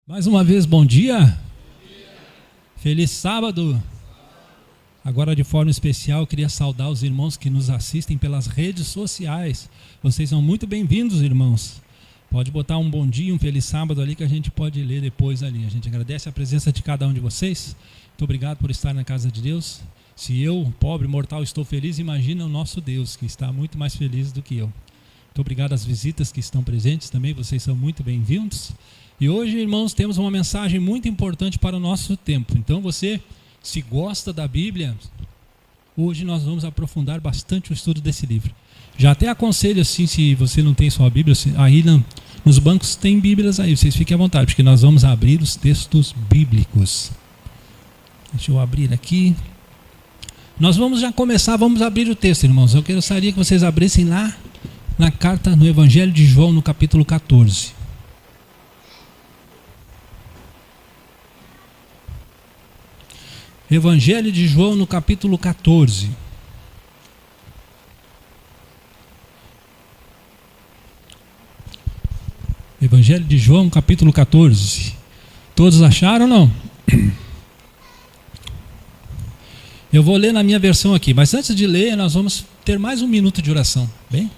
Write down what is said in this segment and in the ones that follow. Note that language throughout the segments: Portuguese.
Mais uma vez, bom dia. Feliz sábado. Agora, de forma especial, eu queria saudar os irmãos que nos assistem pelas redes sociais. Vocês são muito bem-vindos, irmãos. Pode botar um bom dia, um feliz sábado ali que a gente pode ler depois ali. A gente agradece a presença de cada um de vocês. Muito obrigado por estar na casa de Deus. Se eu, pobre mortal, estou feliz, imagina o nosso Deus, que está muito mais feliz do que eu. Muito obrigado às visitas que estão presentes também. Vocês são muito bem-vindos. E hoje, irmãos, temos uma mensagem muito importante para o nosso tempo. Então você, se gosta da Bíblia, hoje nós vamos aprofundar bastante o estudo desse livro. Já até aconselho, assim, se você não tem só a Bíblia, aí nos bancos tem Bíblias aí, vocês fiquem à vontade, porque nós vamos abrir os textos bíblicos. Deixa eu abrir aqui. Nós vamos já começar, vamos abrir o texto, irmãos. Eu gostaria que vocês abrissem lá na carta, no Evangelho de João, no capítulo 14. Evangelho de João no capítulo 14. Evangelho de João, capítulo 14. Todos acharam ou não? Eu vou ler na minha versão aqui, mas antes de ler, nós vamos ter mais um minuto de oração, bem?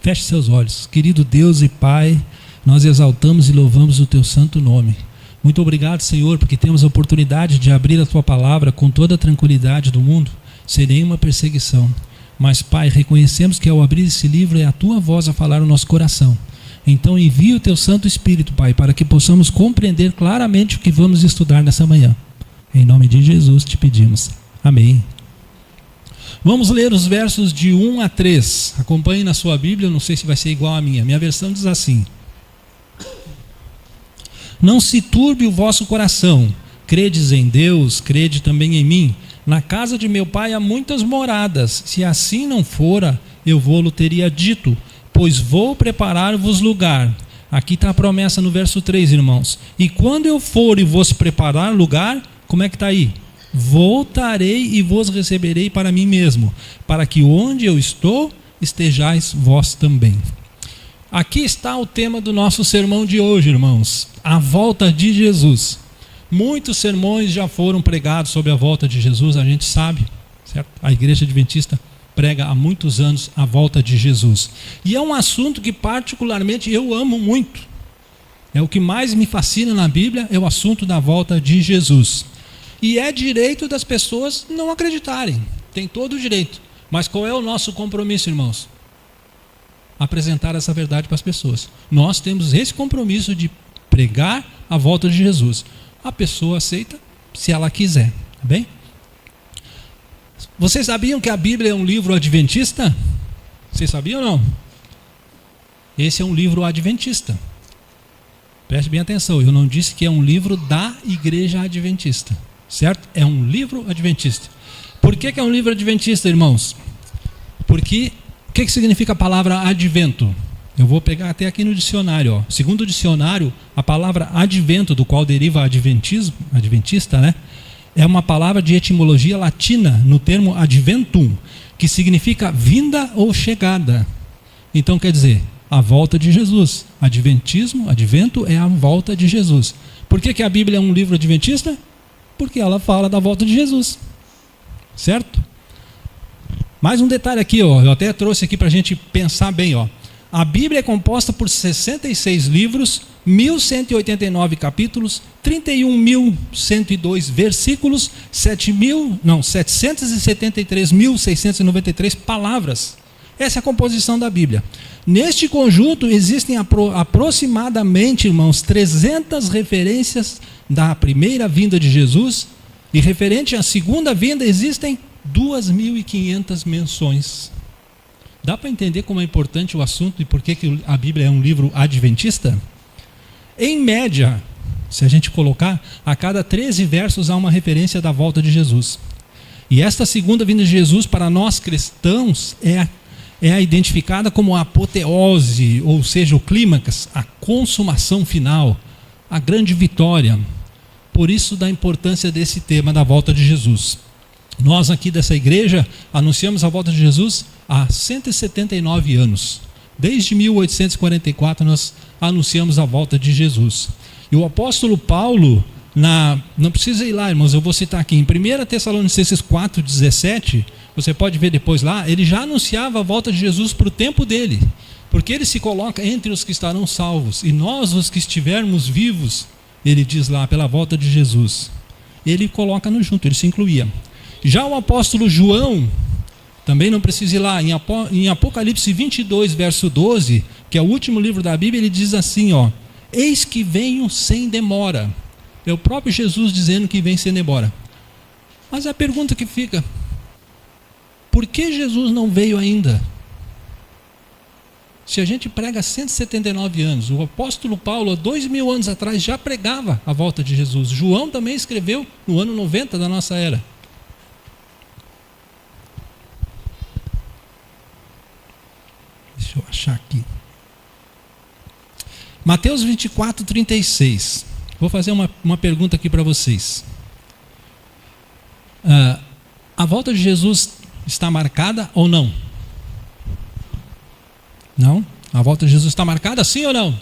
Feche seus olhos. Querido Deus e Pai, nós exaltamos e louvamos o Teu santo nome. Muito obrigado, Senhor, porque temos a oportunidade de abrir a Tua palavra com toda a tranquilidade do mundo, sem nenhuma perseguição. Mas, Pai, reconhecemos que ao abrir esse livro é a Tua voz a falar no nosso coração. Então envia o Teu Santo Espírito, Pai, para que possamos compreender claramente o que vamos estudar nessa manhã. Em nome de Jesus te pedimos. Amém. Vamos ler os versos de 1 a 3. Acompanhe na sua Bíblia, eu não sei se vai ser igual à minha. Minha versão diz assim: Não se turbe o vosso coração, credes em Deus, crede também em mim. Na casa de meu Pai há muitas moradas, se assim não fora, eu vou-lo teria dito, pois vou preparar-vos lugar. Aqui está a promessa no verso 3, irmãos. E quando eu for e vos preparar lugar, como é que está aí? Voltarei e vos receberei para mim mesmo, para que onde eu estou, estejais vós também. Aqui está o tema do nosso sermão de hoje, irmãos. A volta de Jesus. Muitos sermões já foram pregados sobre a volta de Jesus, a gente sabe, certo? A Igreja Adventista prega há muitos anos a volta de Jesus. E é um assunto que particularmente eu amo muito. É o que mais me fascina na Bíblia, é o assunto da volta de Jesus. E é direito das pessoas não acreditarem. Tem todo o direito. Mas qual é o nosso compromisso, irmãos? Apresentar essa verdade para as pessoas. Nós temos esse compromisso de pregar a volta de Jesus. A pessoa aceita se ela quiser, tá bem? Vocês sabiam que a Bíblia é um livro adventista? Vocês sabiam ou não? Esse é um livro adventista. Preste bem atenção, eu não disse que é um livro da Igreja Adventista, certo? É um livro adventista. Por que é um livro adventista, irmãos? Porque o que significa a palavra advento? Eu vou pegar até aqui no dicionário. Ó. Segundo o dicionário, a palavra advento, do qual deriva adventismo, adventista, né? É uma palavra de etimologia latina, no termo adventum, que significa vinda ou chegada. Então quer dizer, a volta de Jesus. Adventismo, advento é a volta de Jesus. Por que a Bíblia é um livro adventista? Porque ela fala da volta de Jesus. Certo? Mais um detalhe aqui, ó, eu até trouxe aqui para a gente pensar bem. Ó. A Bíblia é composta por 66 livros, 1.189 capítulos, 31.102 versículos, 773.693 palavras. Essa é a composição da Bíblia. Neste conjunto existem aproximadamente, irmãos, 300 referências da primeira vinda de Jesus, e referente à segunda vinda existem 2.500 menções. Dá para entender como é importante o assunto e por que a Bíblia é um livro adventista? Em média, se a gente colocar, a cada 13 versos há uma referência da volta de Jesus. E esta segunda vinda de Jesus, para nós cristãos, é identificada como a apoteose, ou seja, o clímax, a consumação final, a grande vitória. Por isso da importância desse tema da volta de Jesus. Nós aqui dessa igreja anunciamos a volta de Jesus há 179 anos. Desde 1844 nós anunciamos a volta de Jesus. E o apóstolo Paulo, não precisa ir lá, irmãos, eu vou citar aqui, em 1 Tessalonicenses 4,17, você pode ver depois lá, ele já anunciava a volta de Jesus para o tempo dele, porque ele se coloca entre os que estarão salvos, e nós, os que estivermos vivos, ele diz lá, pela volta de Jesus. Ele coloca no junto, ele se incluía. Já o apóstolo João, também não precisa ir lá, em Apocalipse 22, verso 12, que é o último livro da Bíblia, ele diz assim, ó, eis que venho sem demora. É o próprio Jesus dizendo que vem sem demora. Mas a pergunta que fica, por que Jesus não veio ainda? Se a gente prega há 179 anos, o apóstolo Paulo, há 2000 anos atrás, já pregava a volta de Jesus. João também escreveu no ano 90 da nossa era. Deixa eu achar aqui. Mateus 24, 36. Vou fazer uma pergunta aqui para vocês. A volta de Jesus está marcada ou não? Não? A volta de Jesus está marcada, sim ou não?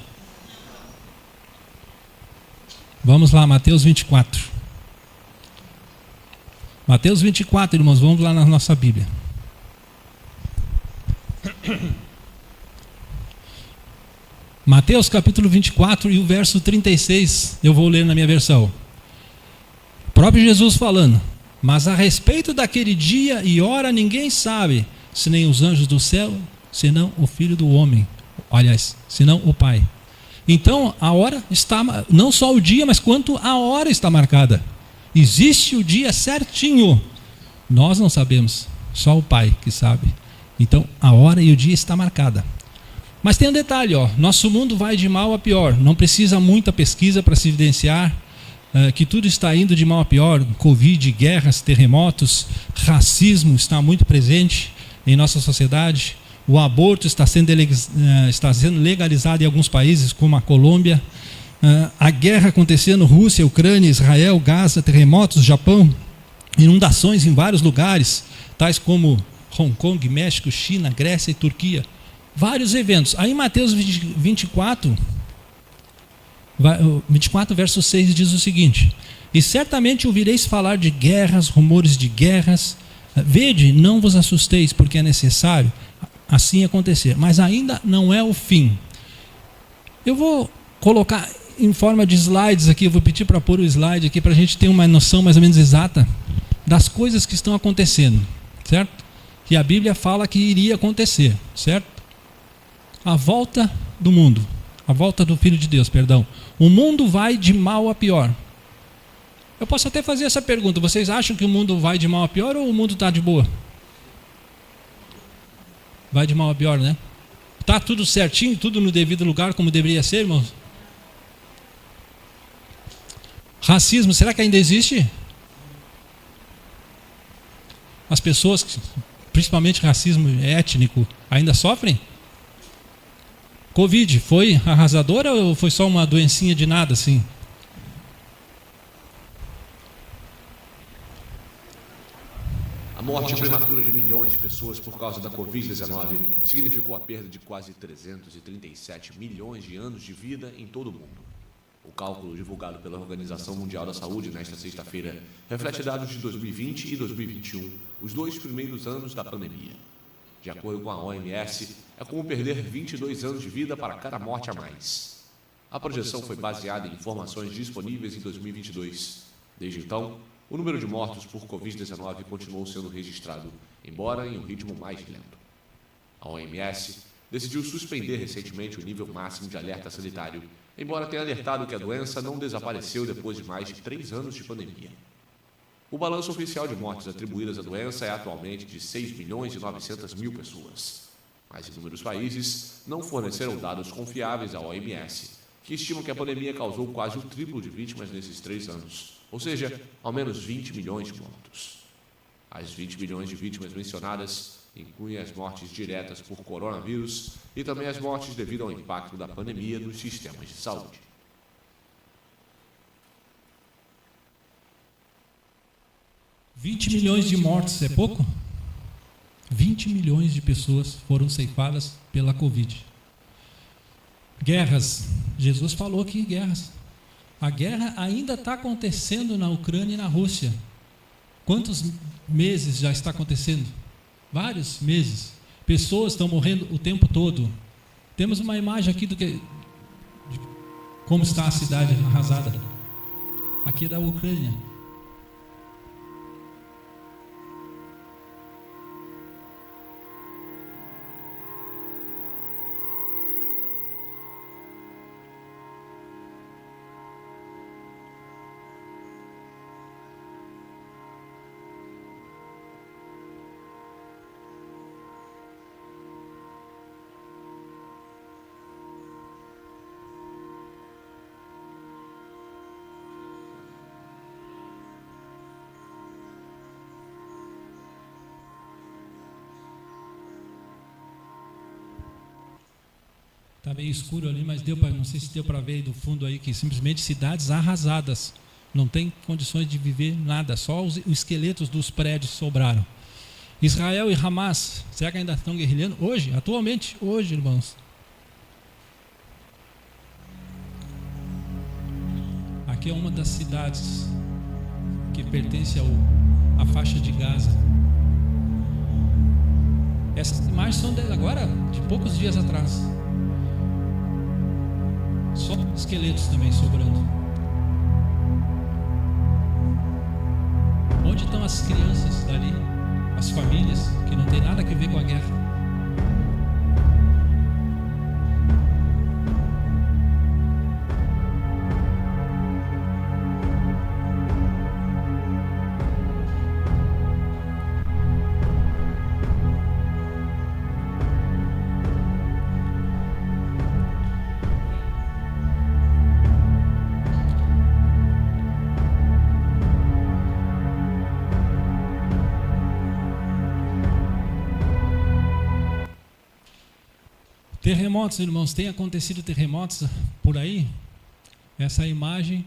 Vamos lá, Mateus 24. Mateus 24, irmãos, vamos lá na nossa Bíblia. Mateus capítulo 24 e o verso 36, eu vou ler na minha versão. O próprio Jesus falando, mas a respeito daquele dia e hora ninguém sabe, se nem os anjos do céu, senão o Filho do Homem, aliás, senão o Pai. Então a hora está, não só o dia, mas quanto a hora está marcada. Existe o dia certinho, nós não sabemos, só o Pai que sabe. Então a hora e o dia está marcada. Mas tem um detalhe, ó, nosso mundo vai de mal a pior, não precisa muita pesquisa para se evidenciar que tudo está indo de mal a pior. Covid, guerras, terremotos, racismo está muito presente em nossa sociedade. O aborto está sendo legalizado em alguns países, como a Colômbia. A guerra acontecendo, Rússia, Ucrânia, Israel, Gaza, terremotos, Japão, inundações em vários lugares, tais como Hong Kong, México, China, Grécia e Turquia. Vários eventos. Aí Mateus 24, verso 6 diz o seguinte: e certamente ouvireis falar de guerras, rumores de guerras. Vede, não vos assusteis, porque é necessário assim acontecer, mas ainda não é o fim. Eu vou colocar em forma de slides aqui, eu vou pedir para pôr o slide aqui para a gente ter uma noção mais ou menos exata das coisas que estão acontecendo, certo? Que a Bíblia fala que iria acontecer, certo? A volta do mundo, a volta do Filho de Deus, perdão. O mundo vai de mal a pior. Eu posso até fazer essa pergunta, vocês acham que o mundo vai de mal a pior ou o mundo está de boa? Vai de mal a pior, né? Está tudo certinho, tudo no devido lugar como deveria ser, irmãos? Racismo, será que ainda existe? As pessoas, principalmente racismo étnico, ainda sofrem? Covid, foi arrasadora ou foi só uma doencinha de nada assim? A morte prematura de milhões de pessoas por causa da Covid-19 significou a perda de quase 337 milhões de anos de vida em todo o mundo. O cálculo divulgado pela Organização Mundial da Saúde nesta sexta-feira reflete dados de 2020 e 2021, os 2 primeiros anos da pandemia. De acordo com a OMS, é como perder 22 anos de vida para cada morte a mais. A projeção foi baseada em informações disponíveis em 2022. Desde então, o número de mortos por Covid-19 continuou sendo registrado, embora em um ritmo mais lento. A OMS decidiu suspender recentemente o nível máximo de alerta sanitário, embora tenha alertado que a doença não desapareceu depois de mais de 3 anos de pandemia. O balanço oficial de mortes atribuídas à doença é atualmente de 6.900.000 pessoas. Mas inúmeros países não forneceram dados confiáveis à OMS, que estimam que a pandemia causou quase o triplo de vítimas nesses 3 anos, ou seja, ao menos 20 milhões de mortos. As 20 milhões de vítimas mencionadas incluem as mortes diretas por coronavírus e também as mortes devido ao impacto da pandemia nos sistemas de saúde. $20 milhões de mortes é pouco? 20 milhões de pessoas foram ceifadas pela Covid. Guerras. Jesus falou que guerras. A guerra ainda está acontecendo na Ucrânia e na Rússia. Quantos meses já está acontecendo? Vários meses. Pessoas estão morrendo o tempo todo. Temos uma imagem aqui de como está a cidade arrasada. Aqui é da Ucrânia. Está meio escuro ali, mas não sei se deu para ver aí do fundo aí, que simplesmente cidades arrasadas. Não tem condições de viver nada, só os esqueletos dos prédios sobraram. Israel e Hamas, será que ainda estão guerrilhando? Hoje, atualmente, hoje, irmãos. Aqui é uma das cidades que pertence à faixa de Gaza. Essas imagens são agora, de poucos dias atrás. Só esqueletos também sobrando. Onde estão as crianças dali? As famílias que não tem nada a ver com a guerra? Terremotos, irmãos, tem acontecido terremotos por aí? Essa imagem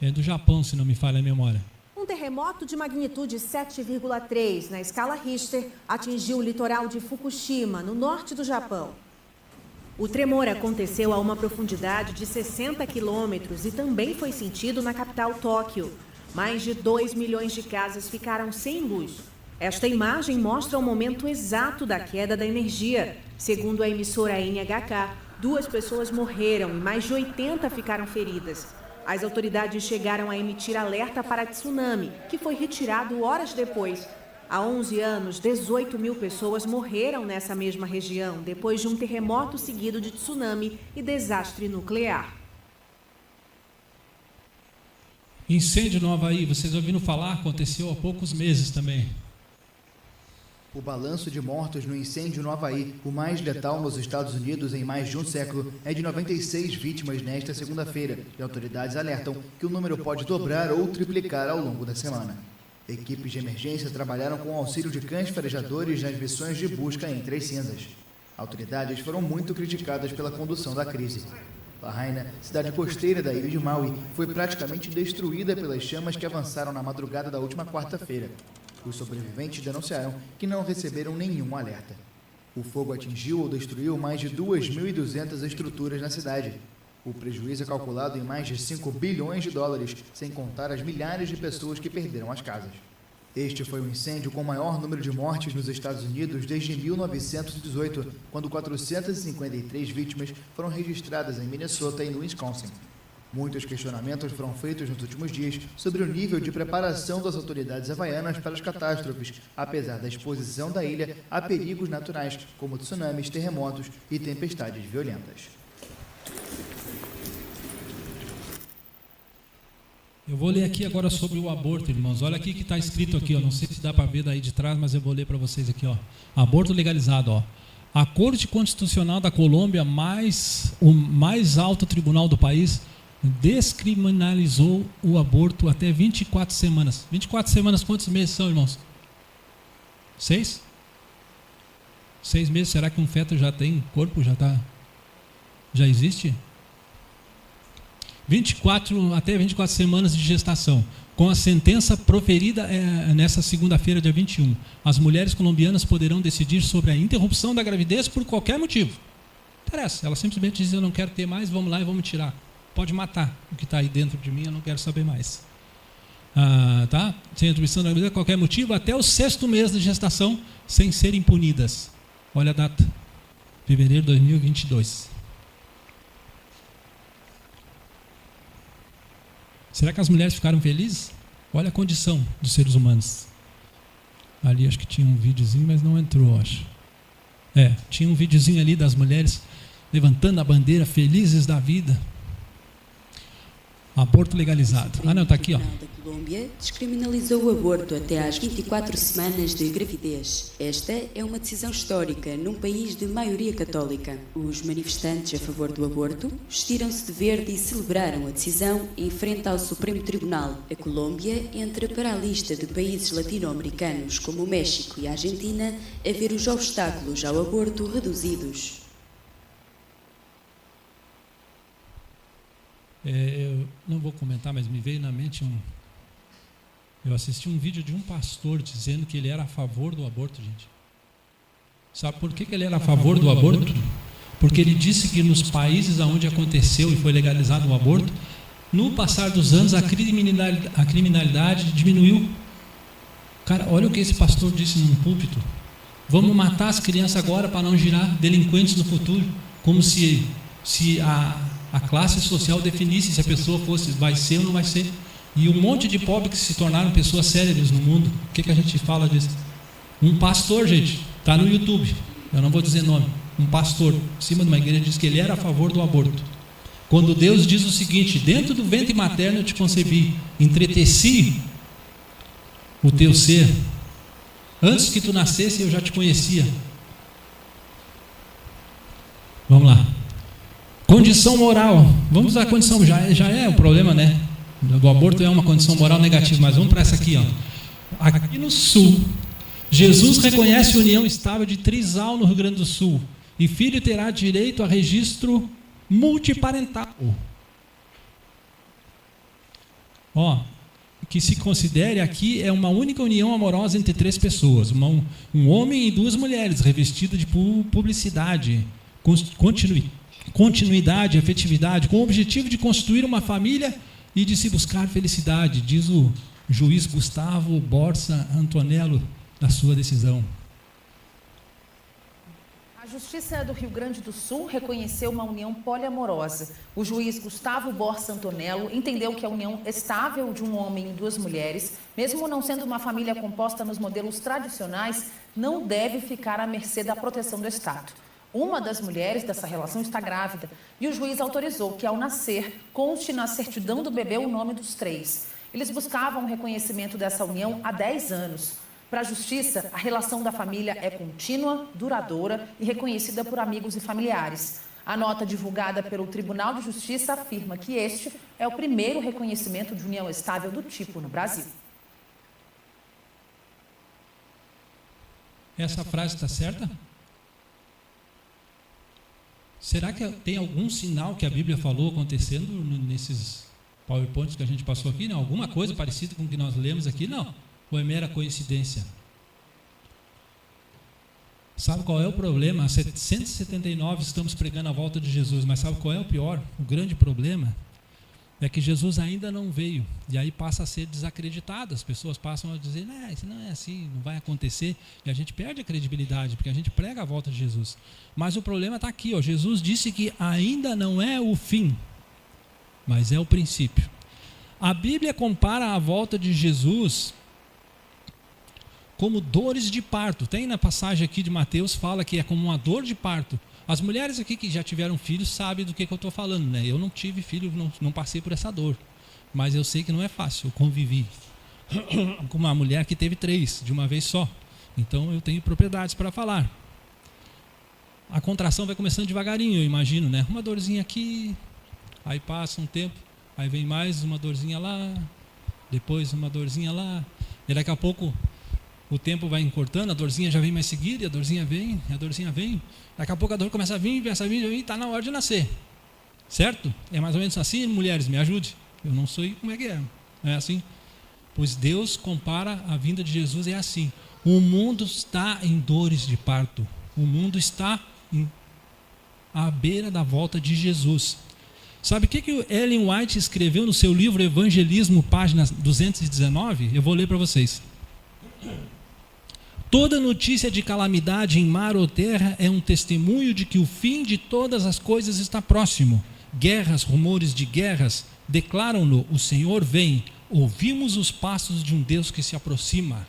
é do Japão, se não me falha a memória. Um terremoto de magnitude 7,3 na escala Richter atingiu o litoral de Fukushima, no norte do Japão. O tremor aconteceu a uma profundidade de 60 quilômetros e também foi sentido na capital Tóquio. Mais de 2 milhões de casas ficaram sem luz. Esta imagem mostra o momento exato da queda da energia. Segundo a emissora NHK, 2 pessoas morreram e mais de 80 ficaram feridas. As autoridades chegaram a emitir alerta para tsunami, que foi retirado horas depois. Há 11 anos, 18 mil pessoas morreram nessa mesma região, depois de um terremoto seguido de tsunami e desastre nuclear. Incêndio no Havaí, vocês ouviram falar? Aconteceu há poucos meses também. O balanço de mortos no incêndio no Havaí, o mais letal nos Estados Unidos em mais de um século, é de 96 vítimas nesta segunda-feira, e autoridades alertam que o número pode dobrar ou triplicar ao longo da semana. Equipes de emergência trabalharam com o auxílio de cães farejadores nas missões de busca entre as cinzas. Autoridades foram muito criticadas pela condução da crise. Lahaina, cidade costeira da ilha de Maui, foi praticamente destruída pelas chamas que avançaram na madrugada da última quarta-feira. Os sobreviventes denunciaram que não receberam nenhum alerta. O fogo atingiu ou destruiu mais de 2.200 estruturas na cidade. O prejuízo é calculado em mais de 5 bilhões de dólares, sem contar as milhares de pessoas que perderam as casas. Este foi o incêndio com o maior número de mortes nos Estados Unidos desde 1918, quando 453 vítimas foram registradas em Minnesota e no Wisconsin. Muitos questionamentos foram feitos nos últimos dias sobre o nível de preparação das autoridades havaianas para as catástrofes, apesar da exposição da ilha a perigos naturais, como tsunamis, terremotos e tempestades violentas. Eu vou ler aqui agora sobre o aborto, irmãos. Olha aqui que está escrito aqui, ó. Não sei se dá para ver daí de trás, mas eu vou ler para vocês aqui, ó. Aborto legalizado, ó. A Corte Constitucional da Colômbia, o mais alto tribunal do país, descriminalizou o aborto até 24 semanas. 24 semanas, quantos meses são, irmãos? 6? 6 meses, será que um feto já tem corpo? Já existe? 24 semanas de gestação. Com a sentença proferida nessa segunda-feira, dia 21, as mulheres colombianas poderão decidir sobre a interrupção da gravidez por qualquer motivo. Não interessa, ela simplesmente diz: eu não quero ter mais, vamos lá e vamos tirar. pode matar o que está aí dentro de mim, eu não quero saber mais. Tá? Sem interrupção da gravidez, qualquer motivo, até o 6º mês de gestação, sem serem punidas. Olha a data, fevereiro de 2022. Será que as mulheres ficaram felizes? Olha a condição dos seres humanos. Ali acho que tinha um videozinho, mas não entrou, acho. Tinha um videozinho ali das mulheres levantando a bandeira, felizes da vida. Aborto legalizado. Não, está aqui, ó. O Tribunal da Colômbia descriminalizou o aborto até às 24 semanas de gravidez. Esta é uma decisão histórica num país de maioria católica. Os manifestantes a favor do aborto vestiram-se de verde e celebraram a decisão em frente ao Supremo Tribunal. A Colômbia entra para a lista de países latino-americanos como o México e a Argentina a ver os obstáculos ao aborto reduzidos. Eu não vou comentar, mas me veio na mente eu assisti um vídeo de um pastor dizendo que ele era a favor do aborto, gente. Sabe por que ele era a favor do aborto? Porque ele disse que nos países onde aconteceu e foi legalizado o aborto, no passar dos anos a criminalidade diminuiu. Cara, olha o que esse pastor disse num púlpito. Vamos matar as crianças agora para não girar delinquentes no futuro, como se a classe social definisse se a pessoa vai ser ou não vai ser. E um monte de pobres que se tornaram pessoas célebres no mundo. O que a gente fala disso? Um pastor, gente, está no YouTube, eu não vou dizer nome, um pastor, em cima de uma igreja, diz que ele era a favor do aborto. Quando Deus diz o seguinte: dentro do ventre materno eu te concebi, entreteci o teu ser, antes que tu nascesse eu já te conhecia. Vamos lá. Condição moral. Vamos à condição, já é o problema, né? Do aborto é uma condição moral negativa, mas vamos para essa aqui, ó. Aqui no Sul, Jesus reconhece a união estável de trisal no Rio Grande do Sul, e filho terá direito a registro multiparental. Que se considere aqui é uma única união amorosa entre 3 pessoas, um homem e 2 mulheres, revestida de publicidade, continuidade, afetividade, com o objetivo de construir uma família e de se buscar felicidade, diz o juiz Gustavo Borsa Antonello na sua decisão. A Justiça do Rio Grande do Sul reconheceu uma união poliamorosa. O juiz Gustavo Borsa Antonello entendeu que a união estável de um homem e 2 mulheres, mesmo não sendo uma família composta nos modelos tradicionais, não deve ficar à mercê da proteção do Estado. Uma das mulheres dessa relação está grávida e o juiz autorizou que, ao nascer, conste na certidão do bebê o nome dos 3. Eles buscavam o reconhecimento dessa união há 10 anos. Para a Justiça, a relação da família é contínua, duradoura e reconhecida por amigos e familiares. A nota divulgada pelo Tribunal de Justiça afirma que este é o primeiro reconhecimento de união estável do tipo no Brasil. Essa frase está certa? Será que tem algum sinal que a Bíblia falou acontecendo nesses PowerPoints que a gente passou aqui? Não? Alguma coisa parecida com o que nós lemos aqui? Não. Ou é mera coincidência? Sabe qual é o problema? Há 779 estamos pregando a volta de Jesus, mas sabe qual é o pior? O grande problema é que Jesus ainda não veio, e aí passa a ser desacreditado. As pessoas passam a dizer: isso não é assim, não vai acontecer, e a gente perde a credibilidade, porque a gente prega a volta de Jesus. Mas o problema está aqui, ó. Jesus disse que ainda não é o fim, mas é o princípio. A Bíblia compara a volta de Jesus como dores de parto. Tem na passagem aqui de Mateus, fala que é como uma dor de parto. As mulheres aqui que já tiveram filhos sabem do que eu estou falando, né? Eu não tive filho, não passei por essa dor, mas eu sei que não é fácil. Eu convivi com uma mulher que teve 3 de uma vez só, então eu tenho propriedades para falar. A contração vai começando devagarinho, eu imagino, né? Uma dorzinha aqui, aí passa um tempo, aí vem mais uma dorzinha lá, depois uma dorzinha lá, e daqui a pouco o tempo vai encurtando, a dorzinha já vem mais seguida, e a dorzinha vem, daqui a pouco a dor começa a vir, e está na hora de nascer. Certo? É mais ou menos assim, mulheres, me ajude. Eu não sei como é que é. É assim? Pois Deus compara a vinda de Jesus, é assim. O mundo está em dores de parto. O mundo está à beira da volta de Jesus. Sabe o que o Ellen White escreveu no seu livro Evangelismo, página 219? Eu vou ler para vocês. Toda notícia de calamidade em mar ou terra é um testemunho de que o fim de todas as coisas está próximo. Guerras, rumores de guerras, declaram-no, o Senhor vem. Ouvimos os passos de um Deus que se aproxima.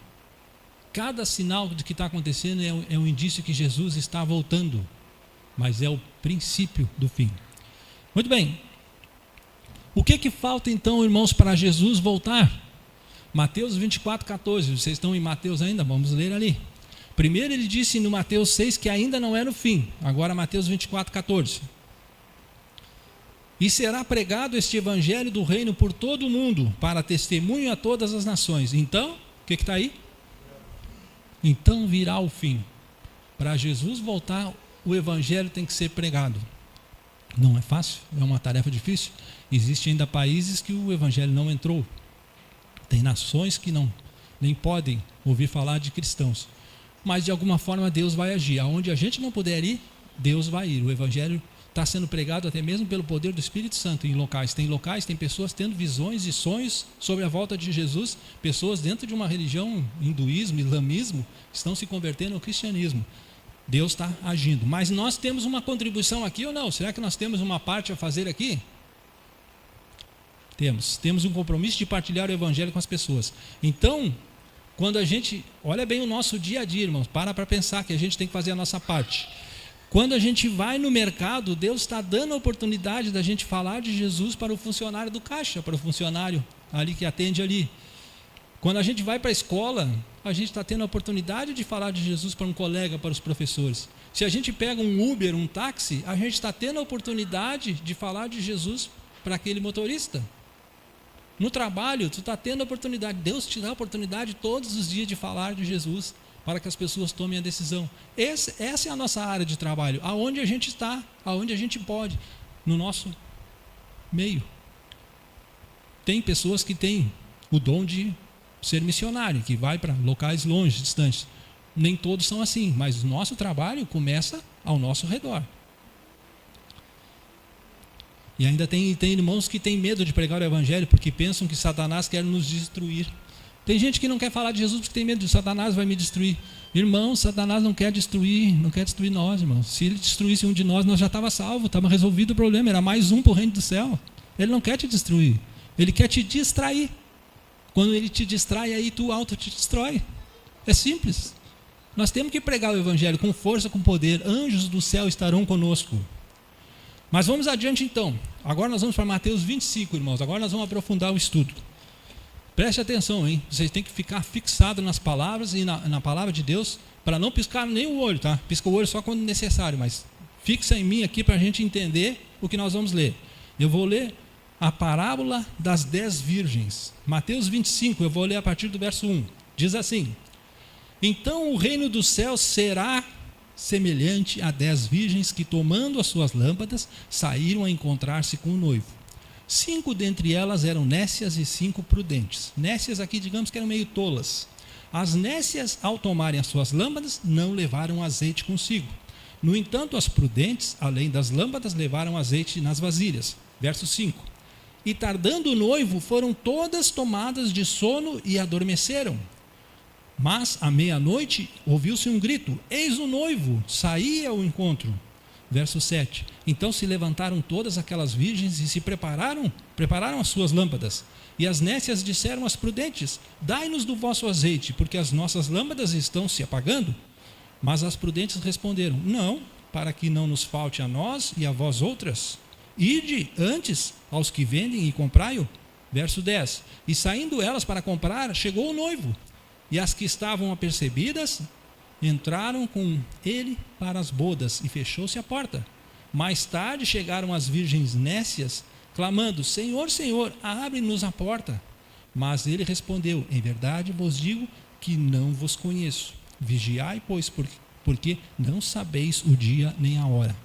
Cada sinal de que está acontecendo é um indício que Jesus está voltando. Mas é o princípio do fim. Muito bem. O que falta então, irmãos, para Jesus voltar? Mateus 24:14. Vocês estão em Mateus ainda? Vamos ler ali. Primeiro ele disse no Mateus 6 que ainda não era o fim. Agora Mateus 24:14. E será pregado este evangelho do reino por todo o mundo, para testemunho a todas as nações. Então, o que está aí? Então virá o fim. Para Jesus voltar, o evangelho tem que ser pregado. Não é fácil, é uma tarefa difícil. Existem ainda países que o evangelho não entrou. Tem nações que nem podem ouvir falar de cristãos. Mas de alguma forma Deus vai agir. Aonde a gente não puder ir, Deus vai ir. O evangelho está sendo pregado até mesmo pelo poder do Espírito Santo em locais. Tem pessoas tendo visões e sonhos sobre a volta de Jesus. Pessoas dentro de uma religião, hinduísmo, islamismo, estão se convertendo ao cristianismo. Deus está agindo. Mas nós temos uma contribuição aqui ou não? Será que nós temos uma parte a fazer aqui? Temos um compromisso de partilhar o evangelho com as pessoas. Então, quando a gente, olha bem o nosso dia a dia, irmãos, para pensar que a gente tem que fazer a nossa parte. Quando a gente vai no mercado, Deus está dando a oportunidade da gente falar de Jesus para o funcionário do caixa, para o funcionário ali que atende ali. Quando a gente vai para a escola, a gente está tendo a oportunidade de falar de Jesus para um colega, para os professores. Se a gente pega um Uber, um táxi, a gente está tendo a oportunidade de falar de Jesus para aquele motorista. No trabalho, tu está tendo a oportunidade, Deus te dá a oportunidade todos os dias de falar de Jesus, para que as pessoas tomem a decisão. Essa é a nossa área de trabalho, aonde a gente está, aonde a gente pode, no nosso meio. Tem pessoas que têm o dom de ser missionário, que vai para locais longe, distantes. Nem todos são assim, mas o nosso trabalho começa ao nosso redor. E ainda tem irmãos que têm medo de pregar o evangelho porque pensam que Satanás quer nos destruir. Tem gente que não quer falar de Jesus porque tem medo de Satanás vai me destruir. Irmão, Satanás não quer destruir nós, irmãos. Se ele destruísse um de nós já estava salvo, estava resolvido o problema, era mais um para o reino do céu. Ele não quer te destruir, ele quer te distrair. Quando ele te distrai, aí tu auto te destrói. É simples. Nós temos que pregar o evangelho com força, com poder. Anjos do céu estarão conosco. Mas vamos adiante então. Agora nós vamos para Mateus 25, irmãos. Agora nós vamos aprofundar o estudo. Preste atenção, hein? Vocês têm que ficar fixados nas palavras e na palavra de Deus, para não piscar nem o olho, tá? Pisca o olho só quando necessário, mas fixa em mim aqui para a gente entender o que nós vamos ler. Eu vou ler a parábola das 10 virgens. Mateus 25, eu vou ler a partir do verso 1. Diz assim: Então o reino dos céus será semelhante a 10 virgens que, tomando as suas lâmpadas, saíram a encontrar-se com o noivo. 5 dentre elas eram nécias e 5 prudentes. Nécias aqui, digamos que eram meio tolas. As nécias, ao tomarem as suas lâmpadas, não levaram azeite consigo. No entanto, as prudentes, além das lâmpadas, levaram azeite nas vasilhas. Verso 5. E tardando o noivo, foram todas tomadas de sono e adormeceram. Mas, à meia-noite, ouviu-se um grito: Eis o noivo, saí ao encontro. Verso 7. Então se levantaram todas aquelas virgens e se prepararam as suas lâmpadas. E as nécias disseram às prudentes: Dai-nos do vosso azeite, porque as nossas lâmpadas estão se apagando. Mas as prudentes responderam: Não, para que não nos falte a nós e a vós outras. Ide antes aos que vendem e comprai-o. Verso 10. E saindo elas para comprar, chegou o noivo. E as que estavam apercebidas entraram com ele para as bodas, e fechou-se a porta. Mais tarde chegaram as virgens nécias, clamando: Senhor, Senhor, abre-nos a porta. Mas ele respondeu: Em verdade vos digo que não vos conheço. Vigiai, pois, porque não sabeis o dia nem a hora.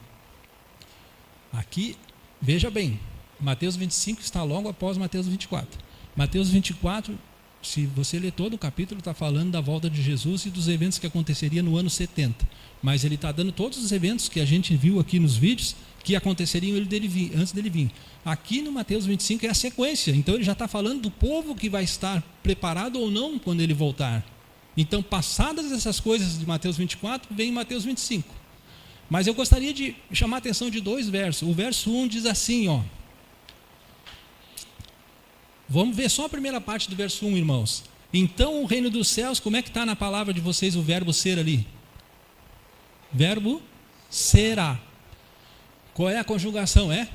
Aqui, veja bem, Mateus 25 está logo após Mateus 24. Mateus 24 Se você ler todo o capítulo, está falando da volta de Jesus e dos eventos que aconteceriam no ano 70. Mas ele está dando todos os eventos que a gente viu aqui nos vídeos, que aconteceriam antes dele vir. Aqui no Mateus 25 é a sequência. Então ele já está falando do povo que vai estar preparado ou não quando ele voltar. Então, passadas essas coisas de Mateus 24, vem Mateus 25. Mas eu gostaria de chamar a atenção de 2 versos. O verso 1 diz assim, ó. Vamos ver só a primeira parte do verso 1, irmãos. Então o reino dos céus, como é que está na palavra de vocês o verbo ser ali? Verbo será. Qual é a conjugação? É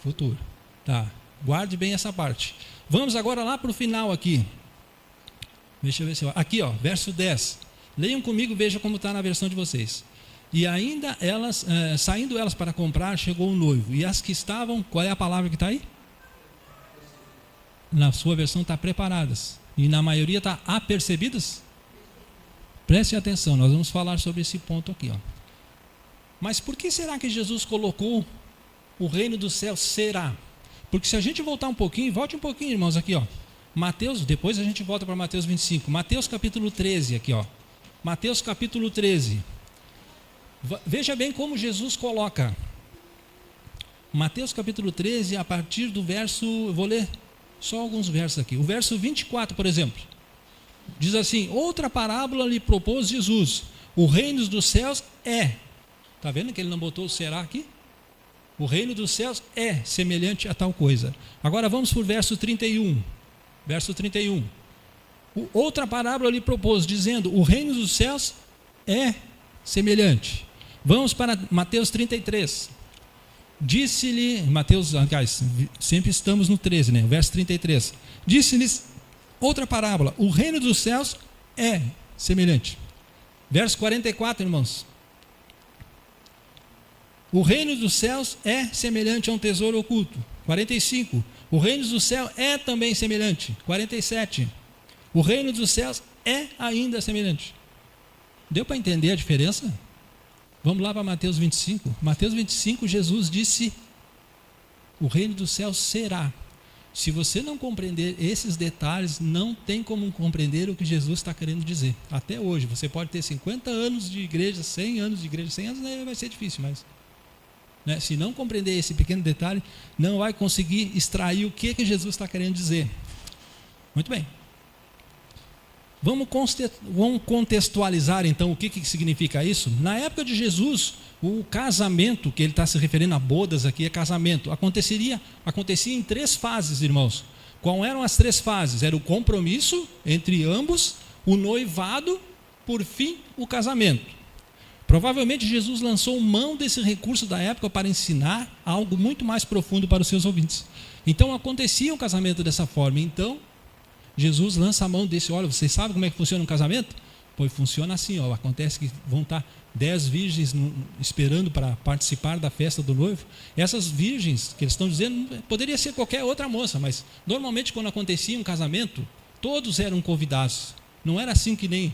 futuro. Tá, guarde bem essa parte. Vamos agora lá para o final aqui. Deixa eu ver se eu... Aqui, ó, verso 10. Leiam comigo, vejam como está na versão de vocês. E ainda elas, saindo elas para comprar, chegou o noivo. E as que estavam, qual é a palavra que está aí? Na sua versão está preparadas. E na maioria está apercebidas? Preste atenção, nós vamos falar sobre esse ponto aqui, ó. Mas por que será que Jesus colocou o reino dos céus será? Porque se a gente voltar um pouquinho, volte um pouquinho, irmãos, aqui, ó. Mateus, depois a gente volta para Mateus 25. Mateus capítulo 13, aqui, ó. Mateus capítulo 13. Veja bem como Jesus coloca. Mateus capítulo 13, a partir do verso, eu vou ler só alguns versos aqui. O verso 24, por exemplo, diz assim: outra parábola lhe propôs Jesus. O reino dos céus é. Está vendo que ele não botou o será aqui? O reino dos céus é semelhante a tal coisa. Agora vamos para o verso 31. Verso 31. Outra parábola lhe propôs, dizendo: o reino dos céus é semelhante. Vamos para Mateus 33. Disse-lhe, Mateus, aliás, sempre estamos no 13, né? Verso 33. Disse-lhes outra parábola: o reino dos céus é semelhante. Verso 44, irmãos. O reino dos céus é semelhante a um tesouro oculto. 45. O reino do céu é também semelhante. 47. O reino dos céus é ainda semelhante. Deu para entender a diferença? Vamos lá para Mateus 25. Mateus 25, Jesus disse: o reino dos céus será. Se você não compreender esses detalhes, não tem como compreender o que Jesus está querendo dizer. Até hoje, você pode ter 50 anos de igreja, 100 anos de igreja, 100 anos vai ser difícil, mas... se não compreender esse pequeno detalhe, não vai conseguir extrair o que Jesus está querendo dizer. Muito bem. Vamos contextualizar então o que significa isso. Na época de Jesus, o casamento, que ele está se referindo a bodas aqui, é casamento, acontecia em 3 fases, irmãos. Quais eram as 3 fases? Era o compromisso entre ambos, o noivado, por fim, o casamento. Provavelmente Jesus lançou mão desse recurso da época para ensinar algo muito mais profundo para os seus ouvintes. Então acontecia um casamento dessa forma. Então Jesus lança a mão desse: olha, vocês sabem como é que funciona um casamento? Pois funciona assim, ó. Acontece que vão estar 10 virgens esperando para participar da festa do noivo. Essas virgens que eles estão dizendo, poderia ser qualquer outra moça, mas normalmente quando acontecia um casamento, todos eram convidados. Não era assim que nem...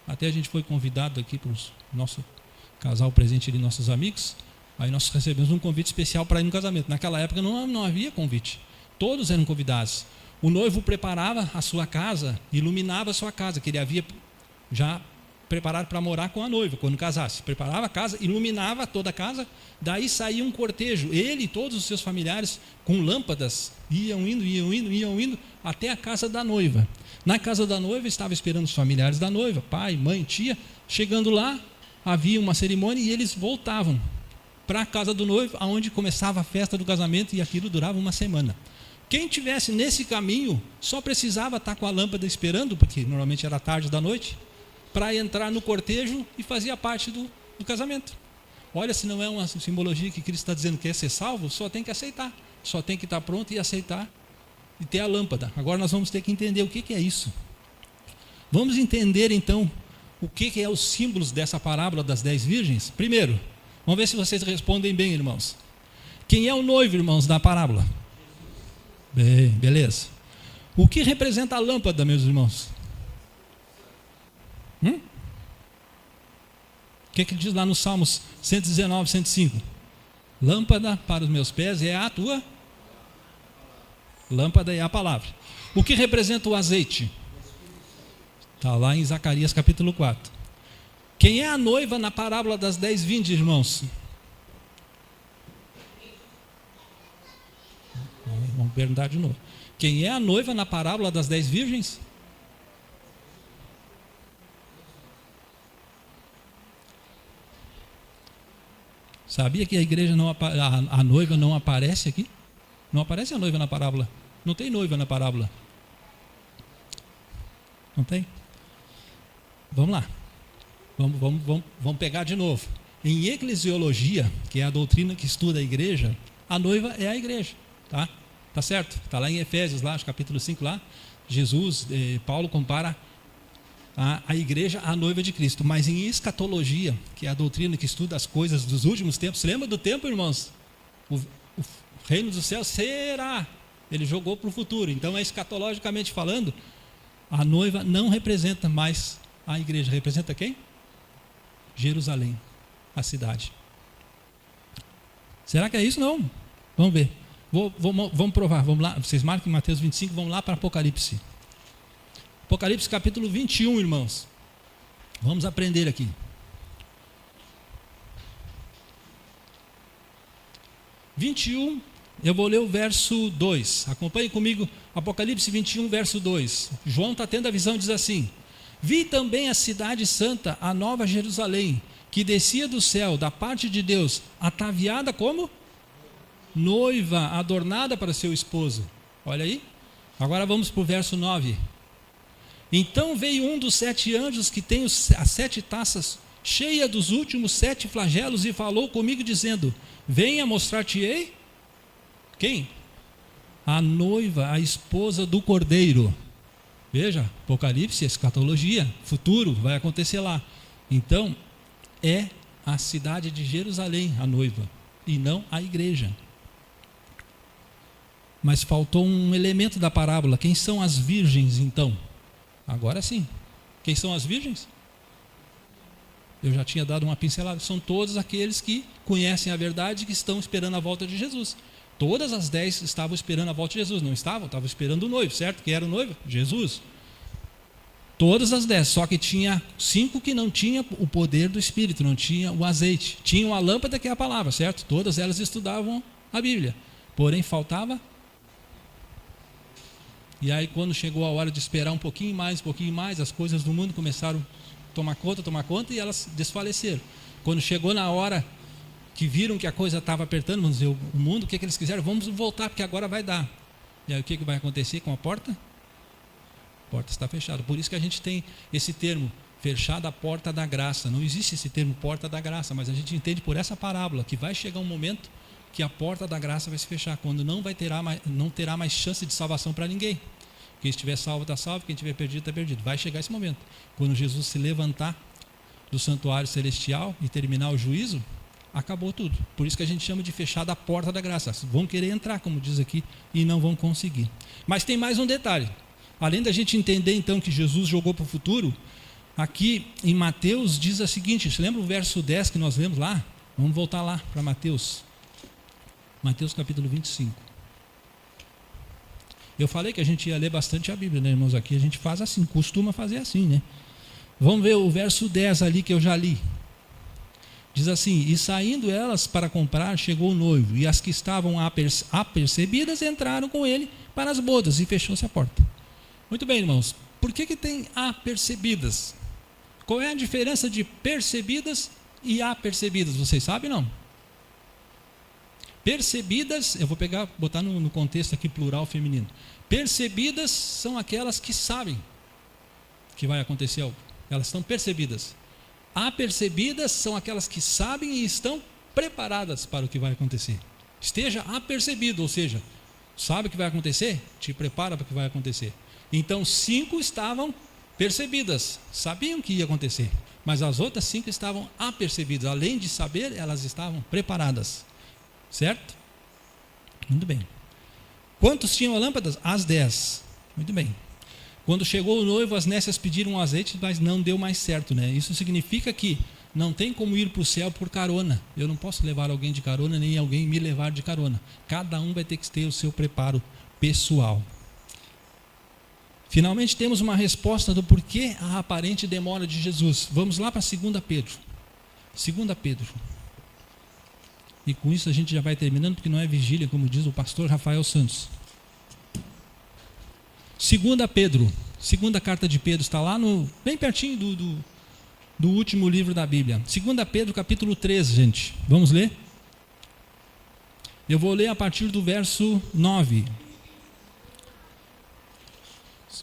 Até a gente foi convidado aqui para o nosso casal presente ali, nossos amigos. Aí nós recebemos um convite especial para ir no casamento. Naquela época não havia convite. Todos eram convidados. O noivo preparava a sua casa, iluminava a sua casa, que ele havia já preparado para morar com a noiva, quando casasse. Preparava a casa, iluminava toda a casa, daí saía um cortejo. Ele e todos os seus familiares, com lâmpadas, iam indo, até a casa da noiva. Na casa da noiva estavam esperando os familiares da noiva, pai, mãe, tia. Chegando lá, havia uma cerimônia e eles voltavam para a casa do noivo, onde começava a festa do casamento, e aquilo durava uma semana. Quem tivesse nesse caminho só precisava estar com a lâmpada esperando, porque normalmente era tarde da noite, para entrar no cortejo e fazia parte do casamento. Olha, se não é uma simbologia que Cristo está dizendo que é ser salvo, só tem que aceitar, só tem que estar pronto e aceitar e ter a lâmpada. Agora nós vamos ter que entender o que é isso. Vamos entender então o que é os símbolos dessa parábola das 10 virgens. Primeiro, vamos ver se vocês respondem bem, irmãos. Quem é o noivo, irmãos, da parábola? Bem, beleza. O que representa a lâmpada, meus irmãos? O que ele diz lá nos Salmos 119, 105? Lâmpada para os meus pés é a tua lâmpada, é a palavra. O que representa o azeite? Está lá em Zacarias capítulo 4. Quem é a noiva na parábola das 10 vindes, irmãos? Vamos perguntar de novo. Quem é a noiva na parábola das 10 virgens? Sabia que a igreja a noiva não aparece aqui? Não aparece a noiva na parábola. Não tem noiva na parábola. Não tem? Vamos lá. Vamos pegar de novo. Em eclesiologia, que é a doutrina que estuda a igreja, a noiva é a igreja. Tá certo? Está lá em Efésios, lá, capítulo 5, lá. Paulo compara a igreja à noiva de Cristo. Mas em escatologia, que é a doutrina que estuda as coisas dos últimos tempos, lembra do tempo, irmãos? O reino do céu será. Ele jogou para o futuro. Então, escatologicamente falando, a noiva não representa mais a igreja. Representa quem? Jerusalém, a cidade. Será que é isso? Não. Vamos ver. Vamos provar. Vamos lá. Vocês marquem Mateus 25, vamos lá para Apocalipse. Apocalipse capítulo 21, irmãos. Vamos aprender aqui. Eu vou ler o verso 2. Acompanhe comigo, Apocalipse 21, verso 2. João está tendo a visão e diz assim: vi também a cidade santa, a nova Jerusalém, que descia do céu, da parte de Deus, ataviada como noiva, adornada para seu esposo. Olha aí. Agora vamos para o verso 9. Então veio um dos 7 anjos que tem as 7 taças, cheia dos últimos 7 flagelos, e falou comigo dizendo: venha mostrar-te-ei. Quem? A noiva, a esposa do Cordeiro. Veja, Apocalipse, escatologia, futuro, vai acontecer lá. Então, é a cidade de Jerusalém a noiva, e não a igreja. Mas faltou um elemento da parábola. Quem são as virgens, então? Agora sim. Quem são as virgens? Eu já tinha dado uma pincelada. São todos aqueles que conhecem a verdade e que estão esperando a volta de Jesus. Todas as 10 estavam esperando a volta de Jesus. Não estavam? Estavam esperando o noivo, certo? Quem era o noivo? Jesus. Todas as 10. Só que tinha 5 que não tinham o poder do Espírito, não tinha o azeite. Tinham a lâmpada, que é a palavra, certo? Todas elas estudavam a Bíblia. Porém, faltava. E aí, quando chegou a hora de esperar um pouquinho mais, as coisas do mundo começaram a tomar conta, e elas desfaleceram. Quando chegou na hora que viram que a coisa estava apertando, vamos dizer, o mundo, o que eles quiseram? Vamos voltar, porque agora vai dar. E aí, o que vai acontecer com a porta? A porta está fechada. Por isso que a gente tem esse termo, fechada a porta da graça. Não existe esse termo porta da graça, mas a gente entende por essa parábola que vai chegar um momento que a porta da graça vai se fechar, quando não terá mais chance de salvação para ninguém. Quem estiver salvo está salvo, quem estiver perdido está perdido. Vai chegar esse momento, quando Jesus se levantar do santuário celestial e terminar o juízo, acabou tudo. Por isso que a gente chama de fechada a porta da graça. Vão querer entrar, como diz aqui, e não vão conseguir. Mas tem mais um detalhe. Além da gente entender então que Jesus jogou para o futuro, aqui em Mateus diz o seguinte, você lembra o verso 10 que nós lemos lá? Vamos voltar lá para Mateus. Mateus capítulo 25. Eu falei que a gente ia ler bastante a Bíblia, né, irmãos? Aqui a gente faz assim, costuma fazer assim, né? Vamos ver o verso 10 ali que eu já li. Diz assim: e saindo elas para comprar, chegou o noivo, e as que estavam apercebidas entraram com ele para as bodas, e fechou-se a porta. Muito bem, irmãos. Por que tem apercebidas? Qual é a diferença de percebidas e apercebidas? Vocês sabem, não? Percebidas, eu vou botar no contexto aqui plural feminino. Percebidas são aquelas que sabem que vai acontecer algo. Elas estão percebidas. Apercebidas são aquelas que sabem e estão preparadas para o que vai acontecer. Esteja apercebido, ou seja, sabe o que vai acontecer? Te prepara para o que vai acontecer. Então 5 estavam percebidas, sabiam que ia acontecer, mas as outras 5 estavam apercebidas. Além de saber, elas estavam preparadas. Certo? Muito bem. Quantos tinham lâmpadas? As 10. Muito bem. Quando chegou o noivo, as nécias pediram azeite, mas não deu mais certo, né? Isso significa que não tem como ir para o céu por carona. Eu não posso levar alguém de carona, nem alguém me levar de carona. Cada um vai ter que ter o seu preparo pessoal. Finalmente temos uma resposta do porquê a aparente demora de Jesus. Vamos lá para 2 Pedro. 2 Pedro. E com isso a gente já vai terminando, porque não é vigília, como diz o pastor Rafael Santos. 2 Pedro. Segunda carta de Pedro, está lá bem pertinho do último livro da Bíblia. 2 Pedro, capítulo 3, gente. Vamos ler? Eu vou ler a partir do verso 9.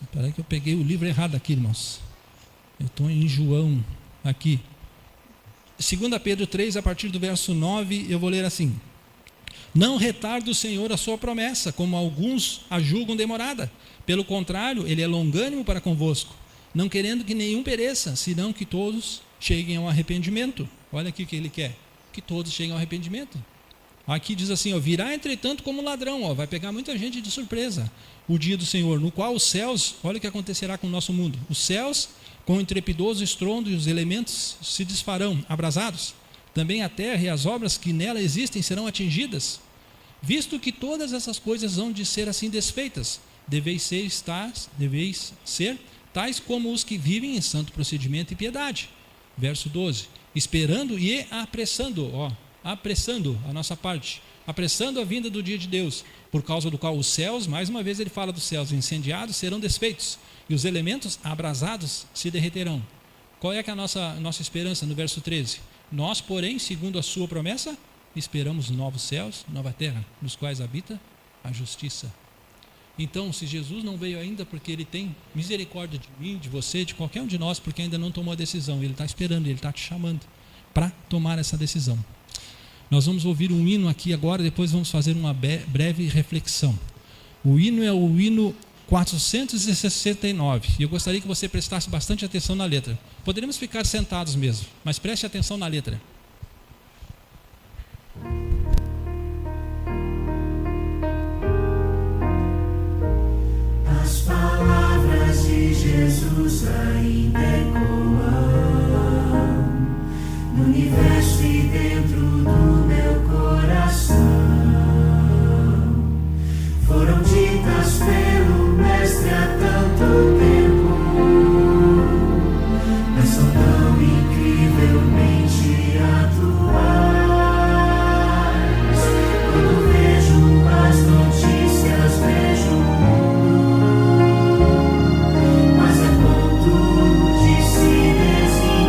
Espera aí que eu peguei o livro errado aqui, irmãos. Eu estou em João aqui. 2 Pedro 3, a partir do verso 9, eu vou ler assim. Não retarde o Senhor a sua promessa, como alguns a julgam demorada. Pelo contrário, Ele é longânimo para convosco, não querendo que nenhum pereça, senão que todos cheguem ao arrependimento. Olha aqui o que Ele quer, que todos cheguem ao arrependimento. Aqui diz assim, virá entretanto como ladrão, vai pegar muita gente de surpresa, o dia do Senhor, no qual os céus, olha o que acontecerá com o nosso mundo, os céus com o intrepidoso estrondo e os elementos se desfarão, abrasados, também a terra e as obras que nela existem serão atingidas, visto que todas essas coisas hão de ser assim desfeitas, deveis ser tais como os que vivem em santo procedimento e piedade. Verso 12, esperando e apressando, apressando a nossa parte, apressando a vinda do dia de Deus, por causa do qual os céus, mais uma vez ele fala dos céus incendiados, serão desfeitos, e os elementos abrasados se derreterão. Qual é que é a nossa esperança no verso 13? Nós, porém, segundo a sua promessa, esperamos novos céus, nova terra, nos quais habita a justiça. Então, se Jesus não veio ainda, porque Ele tem misericórdia de mim, de você, de qualquer um de nós, porque ainda não tomou a decisão, Ele está esperando, Ele está te chamando para tomar essa decisão. Nós vamos ouvir um hino aqui agora, depois vamos fazer uma breve reflexão. O hino é o hino 469, e eu gostaria que você prestasse bastante atenção na letra. Poderíamos ficar sentados mesmo, mas preste atenção na letra. As palavras de Jesus ainda ecoam no universo e dentro do meu coração. Foram ditas pelo Mestre há tanto tempo, mas são tão incrivelmente atuais. Quando vejo as notícias, vejo o mundo quase a ponto de se desintegrar.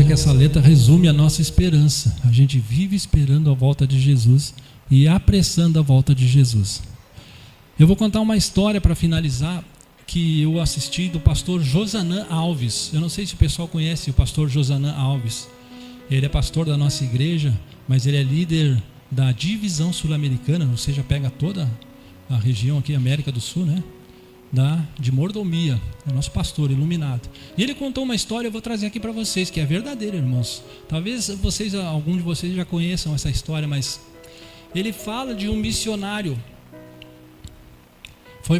que essa letra resume a nossa esperança. A gente vive esperando a volta de Jesus e apressando a volta de Jesus. Eu vou contar uma história para finalizar que eu assisti do pastor Josanã Alves. Eu não sei se o pessoal conhece o pastor Josanã Alves. Ele é pastor da nossa igreja, mas ele é líder da divisão sul-americana, ou seja, pega toda a região aqui, América do Sul, né? De mordomia, é nosso pastor iluminado. E ele contou uma história, eu vou trazer aqui para vocês, que é verdadeira, irmãos. Talvez algum de vocês já conheçam essa história, mas ele fala de um missionário.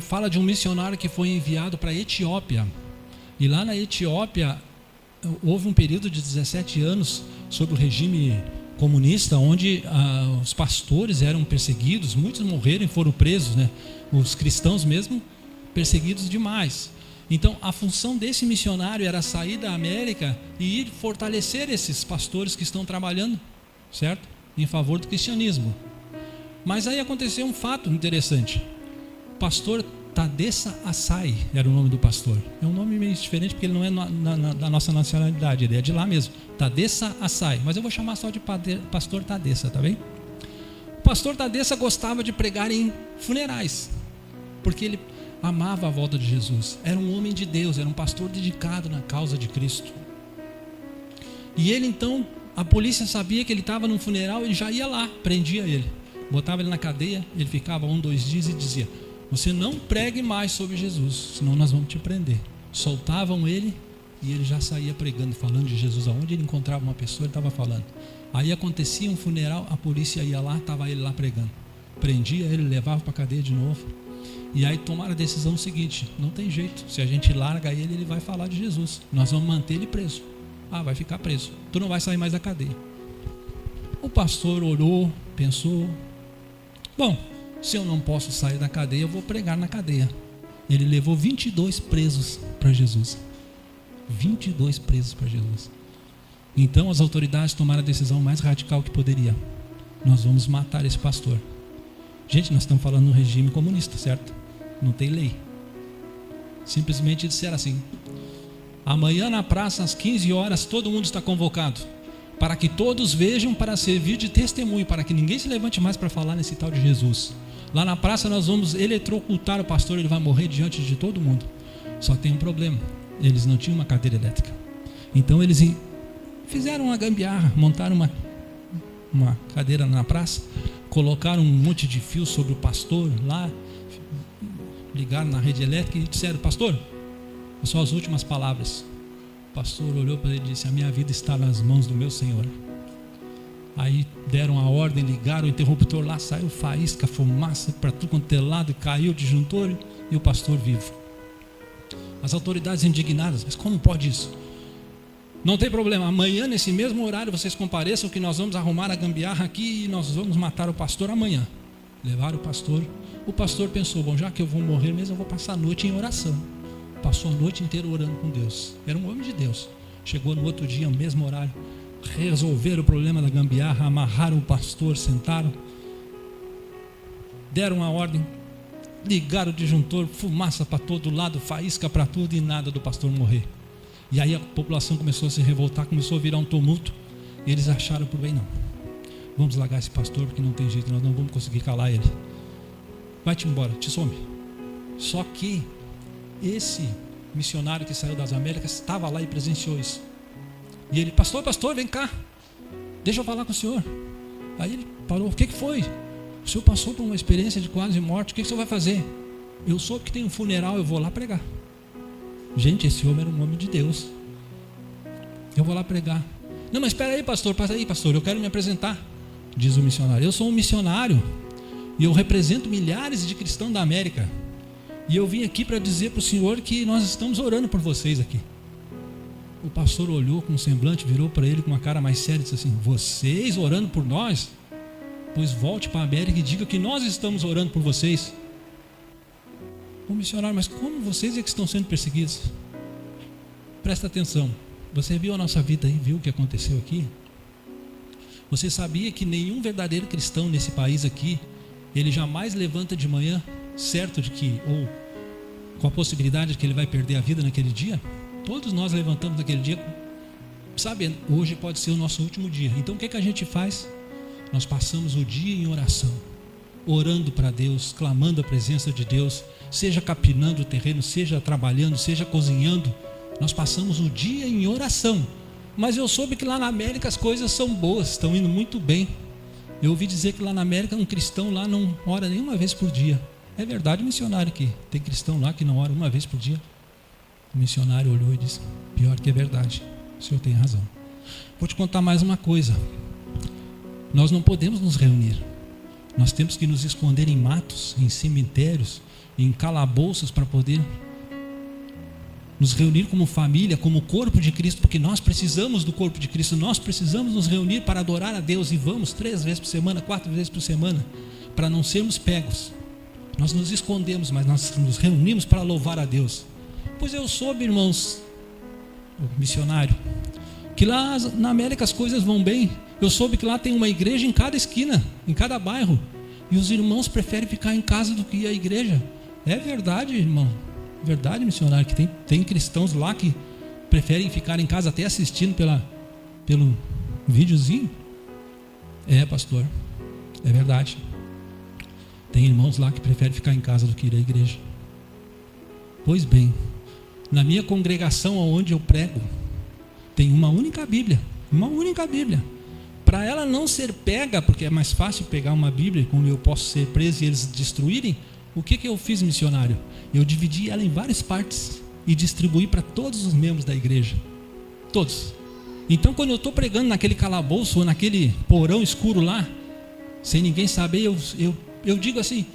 Fala de um missionário que foi enviado para a Etiópia. E lá na Etiópia houve um período de 17 anos sob o regime comunista, onde os pastores eram perseguidos, muitos morreram e foram presos, né? Os cristãos mesmo perseguidos demais. Então a função desse missionário era sair da América e ir fortalecer esses pastores que estão trabalhando, certo? Em favor do cristianismo. Mas aí aconteceu um fato interessante. O pastor Tadessa Assai era o nome do pastor. É um nome meio diferente porque ele não é da nossa nacionalidade, ele é de lá mesmo. Tadessa Assai, mas eu vou chamar só de pastor Tadessa, tá bem? O pastor Tadessa gostava de pregar em funerais, porque ele amava a volta de Jesus. Era um homem de Deus, era um pastor dedicado na causa de Cristo. E ele então, a polícia sabia que ele estava num funeral, ele já ia lá, prendia ele, botava ele na cadeia, ele ficava 1, 2 dias e dizia: você não pregue mais sobre Jesus, senão nós vamos te prender. Soltavam ele e ele já saía pregando, falando de Jesus. Aonde ele encontrava uma pessoa, ele estava falando. Aí acontecia um funeral, a polícia ia lá, estava ele lá pregando. Prendia ele, levava para a cadeia de novo. E aí tomaram a decisão seguinte: não tem jeito, se a gente larga ele, ele vai falar de Jesus. Nós vamos manter ele preso. Vai ficar preso, tu não vai sair mais da cadeia. O pastor orou, pensou: bom, se eu não posso sair da cadeia, eu vou pregar na cadeia. Ele levou 22 presos para Jesus. 22 presos para Jesus. Então as autoridades tomaram a decisão mais radical que poderia: nós vamos matar esse pastor. Gente, nós estamos falando no regime comunista, certo? Não tem lei. Simplesmente disseram assim: amanhã na praça às 15 horas todo mundo está convocado, para que todos vejam, para servir de testemunho, para que ninguém se levante mais para falar nesse tal de Jesus. Lá na praça nós vamos eletrocutar o pastor, ele vai morrer diante de todo mundo. Só tem um problema: eles não tinham uma cadeira elétrica. Então eles fizeram uma gambiarra, montaram uma cadeira na praça, colocaram um monte de fio sobre o pastor lá, ligaram na rede elétrica e disseram: pastor, são as últimas palavras. O pastor olhou para ele e disse: a minha vida está nas mãos do meu Senhor. Aí deram a ordem, ligaram o interruptor lá, saiu faísca, fumaça para tudo quanto é lado, caiu o disjuntor e o pastor vivo. As autoridades indignadas: mas como pode isso? Não tem problema, amanhã nesse mesmo horário vocês compareçam, que nós vamos arrumar a gambiarra aqui e nós vamos matar o pastor amanhã. Levaram o pastor. O pastor pensou: bom, já que eu vou morrer mesmo, eu vou passar a noite em oração. Passou a noite inteira orando com Deus. Era um homem de Deus. Chegou no outro dia, no mesmo horário, resolveram o problema da gambiarra, amarraram o pastor, sentaram, deram a ordem, ligaram o disjuntor, fumaça para todo lado, faísca para tudo e nada do pastor morrer. E aí a população começou a se revoltar, começou a virar um tumulto. E eles acharam por bem: não, vamos largar esse pastor, porque não tem jeito, nós não vamos conseguir calar ele. Vai-te embora, te some. Só que esse missionário que saiu das Américas estava lá e presenciou isso. E ele: pastor, vem cá, deixa eu falar com o senhor. Aí ele parou: o que foi? O senhor passou por uma experiência de quase morte, o que o senhor vai fazer? Eu soube que tem um funeral, eu vou lá pregar. Gente, esse homem era um homem de Deus. Eu vou lá pregar. Não, mas espera aí, pastor, eu quero me apresentar, diz o missionário. Eu sou um missionário e eu represento milhares de cristãos da América. E eu vim aqui para dizer para o senhor que nós estamos orando por vocês aqui. O pastor olhou com um semblante, virou para ele com uma cara mais séria e disse assim: vocês orando por nós? Pois volte para a América e diga que nós estamos orando por vocês. O missionário: mas como vocês é que estão sendo perseguidos? Presta atenção. Você viu a nossa vida aí, viu o que aconteceu aqui? Você sabia que nenhum verdadeiro cristão nesse país aqui, ele jamais levanta de manhã certo de que, ou com a possibilidade de que ele vai perder a vida naquele dia? Todos nós levantamos naquele dia sabe, hoje pode ser o nosso último dia. Então o que a gente faz? Nós passamos o dia em oração, orando para Deus, clamando a presença de Deus, seja capinando o terreno, seja trabalhando, seja cozinhando. Nós passamos o dia em oração. Mas eu soube que lá na América as coisas são boas, estão indo muito bem. Eu ouvi dizer que lá na América um cristão lá não ora nenhuma vez por dia. É verdade, missionário, que tem cristão lá que não ora uma vez por dia? O missionário olhou e disse: pior que é verdade, o senhor tem razão. Vou te contar mais uma coisa. Nós não podemos nos reunir. Nós temos que nos esconder em matos, em cemitérios, em calabouços para poder nos reunir como família, como corpo de Cristo, porque nós precisamos do corpo de Cristo, nós precisamos nos reunir para adorar a Deus, e vamos 3 vezes por semana, 4 vezes por semana, para não sermos pegos. Nós nos escondemos, mas nós nos reunimos para louvar a Deus. Pois eu soube, irmãos, o missionário, que lá na América as coisas vão bem. Eu soube que lá tem uma igreja em cada esquina, em cada bairro, e os irmãos preferem ficar em casa do que ir à igreja. É verdade, irmão. Verdade, missionário, que tem cristãos lá que preferem ficar em casa até assistindo pelo videozinho. É, pastor, é verdade. Tem irmãos lá que preferem ficar em casa do que ir à igreja. Pois bem, na minha congregação onde eu prego, tem uma única Bíblia. Uma única Bíblia. Para ela não ser pega, porque é mais fácil pegar uma Bíblia, como eu posso ser preso e eles destruírem, o que eu fiz, missionário? Eu dividi ela em várias partes e distribuí para todos os membros da igreja. Todos. Então, quando eu estou pregando naquele calabouço ou naquele porão escuro lá, sem ninguém saber, eu digo assim: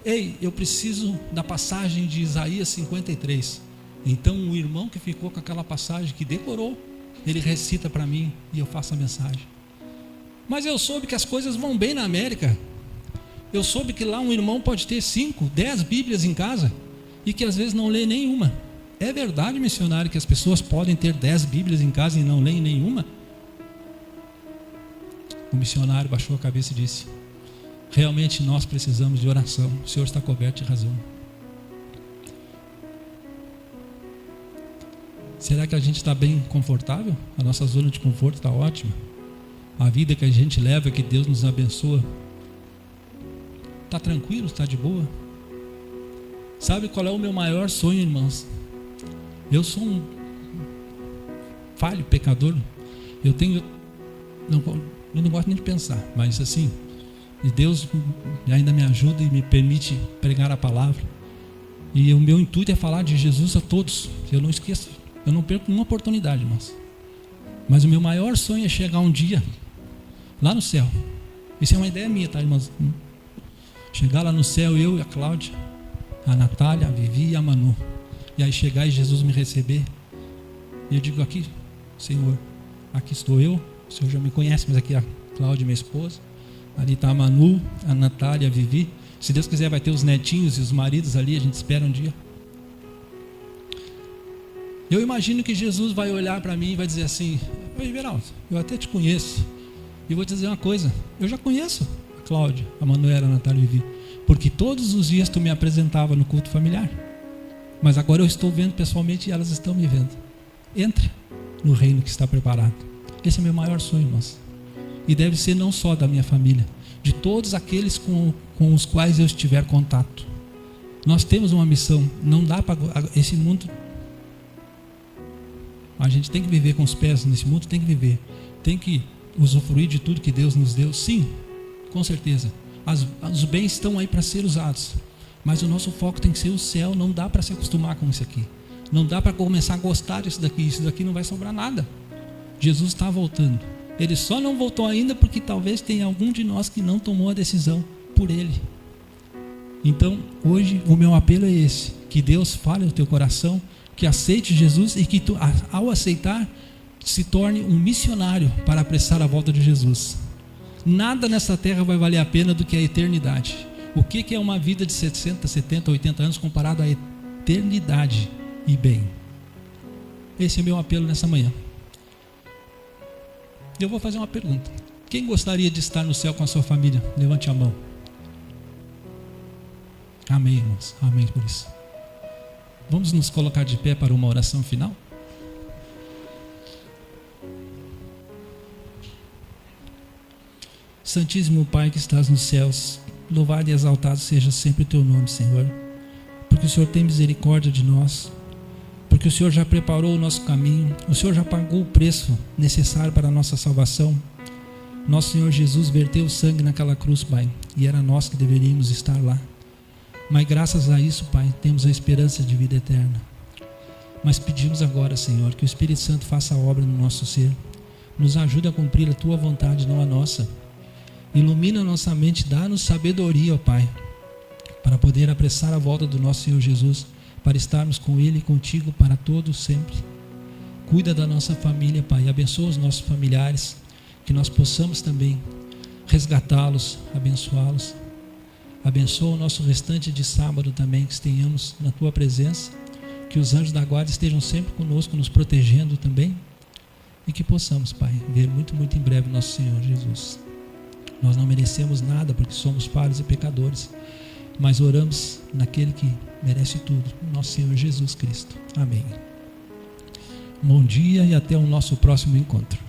ei, eu preciso da passagem de Isaías 53. Então, o irmão que ficou com aquela passagem, que decorou, ele recita para mim e eu faço a mensagem. Mas eu soube que as coisas vão bem na América. Eu soube que lá um irmão pode ter 5, 10 Bíblias em casa e que às vezes não lê nenhuma. É verdade, missionário, que as pessoas podem ter 10 Bíblias em casa e não leem nenhuma? O missionário baixou a cabeça e disse: realmente nós precisamos de oração. O senhor está coberto de razão. Será que a gente está bem confortável? A nossa zona de conforto está ótima. A vida que a gente leva, que Deus nos abençoa, está tranquilo, está de boa? Sabe qual é o meu maior sonho, irmãos? Eu sou um falho, pecador. Eu não gosto nem de pensar, mas assim, Deus ainda me ajuda e me permite pregar a palavra. E o meu intuito é falar de Jesus a todos. Eu não esqueço, eu não perco nenhuma oportunidade, irmãos. Mas o meu maior sonho é chegar um dia lá no céu. Isso é uma ideia minha, tá, irmãos? Chegar lá no céu, eu e a Cláudia, a Natália, a Vivi e a Manu. E aí chegar e Jesus me receber. E eu digo: aqui, Senhor, aqui estou eu. O Senhor já me conhece, mas aqui a Cláudia, minha esposa. Ali está a Manu, a Natália, a Vivi. Se Deus quiser vai ter os netinhos e os maridos ali, a gente espera um dia. Eu imagino que Jesus vai olhar para mim e vai dizer assim: oi, Geraldo, eu até te conheço. E vou te dizer uma coisa: eu já conheço a Cláudia, a Manuela, a Natália e a Vivi, porque todos os dias tu me apresentava no culto familiar. Mas agora eu estou vendo pessoalmente e elas estão me vendo. Entra no reino que está preparado. Esse é meu maior sonho, irmãos. E deve ser não só da minha família, de todos aqueles com os quais eu estiver contato. Nós temos uma missão. Não dá para esse mundo. A gente tem que viver com os pés nesse mundo, tem que viver. Tem que usufruir de tudo que Deus nos deu. Sim, com certeza. Os bens estão aí para ser usados. Mas o nosso foco tem que ser o céu. Não dá para se acostumar com isso aqui. Não dá para começar a gostar disso daqui. Isso daqui não vai sobrar nada. Jesus está voltando. Ele só não voltou ainda porque talvez tenha algum de nós que não tomou a decisão por Ele. Então, hoje, o meu apelo é esse: que Deus fale no teu coração, que aceite Jesus e que tu, ao aceitar, se torne um missionário para apressar a volta de Jesus. Nada nessa terra vai valer a pena do que a eternidade. O que é uma vida de 60, 70, 80 anos comparado à eternidade e bem? Esse é meu apelo nessa manhã. Eu vou fazer uma pergunta: quem gostaria de estar no céu com a sua família? Levante a mão. Amém, irmãos. Amém por isso. Vamos nos colocar de pé para uma oração final? Santíssimo Pai que estás nos céus, louvado e exaltado seja sempre o teu nome, Senhor, porque o Senhor tem misericórdia de nós, porque o Senhor já preparou o nosso caminho, o Senhor já pagou o preço necessário para a nossa salvação. Nosso Senhor Jesus verteu o sangue naquela cruz, Pai, e era nós que deveríamos estar lá. Mas graças a isso, Pai, temos a esperança de vida eterna. Mas pedimos agora, Senhor, que o Espírito Santo faça a obra no nosso ser, nos ajude a cumprir a Tua vontade, não a nossa. Ilumina a nossa mente, dá-nos sabedoria, ó Pai, para poder apressar a volta do nosso Senhor Jesus, para estarmos com Ele e contigo para todos sempre. Cuida da nossa família, Pai, abençoa os nossos familiares, que nós possamos também resgatá-los, abençoá-los. Abençoa o nosso restante de sábado também, que estejamos na Tua presença, que os anjos da guarda estejam sempre conosco, nos protegendo também, e que possamos, Pai, ver muito, muito em breve nosso Senhor Jesus. Nós não merecemos nada, porque somos falhos e pecadores, mas oramos naquele que merece tudo, nosso Senhor Jesus Cristo. Amém. Bom dia e até o nosso próximo encontro.